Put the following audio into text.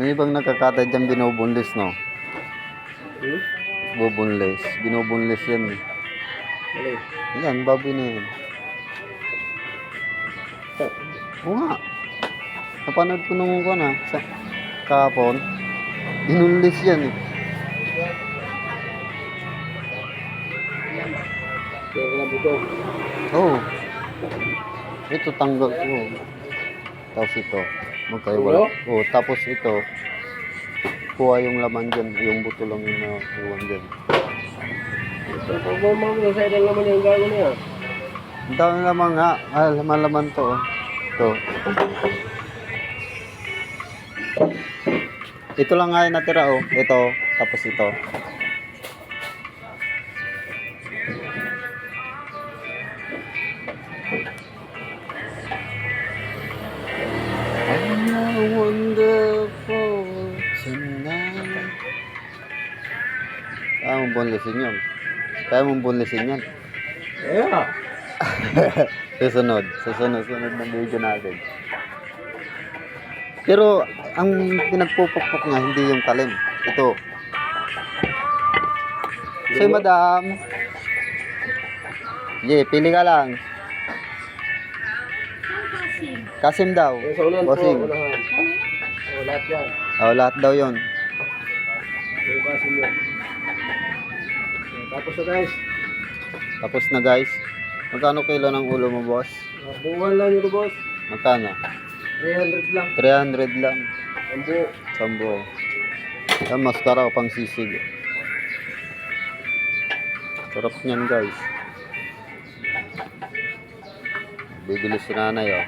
Yung ibang nakakatay dyan binubunlis, no? Bubunlis. Binubunlis yan. Yan, baboy na yan. Oo nga. Napanood ko nung sa kahapon. Binunlis yan eh. Oo. Ito tanggal ko. Tapos ito. Magkaiwala. Oo, tapos ito. Kuha yung laman dyan. Yung buto lang yung nakuha dyan. Pag mamamaya sa ilang laman yung gago niya. Ang dami naman nga. Laman-laman to. Ito. Ito lang nga yung natira oh. Ito. Tapos ito. Wonderful tonight. Kaya mong bunlisin yun. Kaya mong bunlisin yan. Yeah. Susunod na video natin. Pero ang pinagpupukpok niya hindi yung talim. Ito. Say madam. Yeah, pili ka lang. Kasim daw. Bossing. Lahat yan. Oh, lahat daw yon. Kasim yan. Tapos na guys. Tapos na guys. Magkano kilo ng ulo mo, boss? Buwan lang yun, boss. Magkano? 300 lang. 300 lang. Sambo. Sambo. Yan, maskara o pang sisig. Sarap niyan, guys. Bibili si nanay, oh.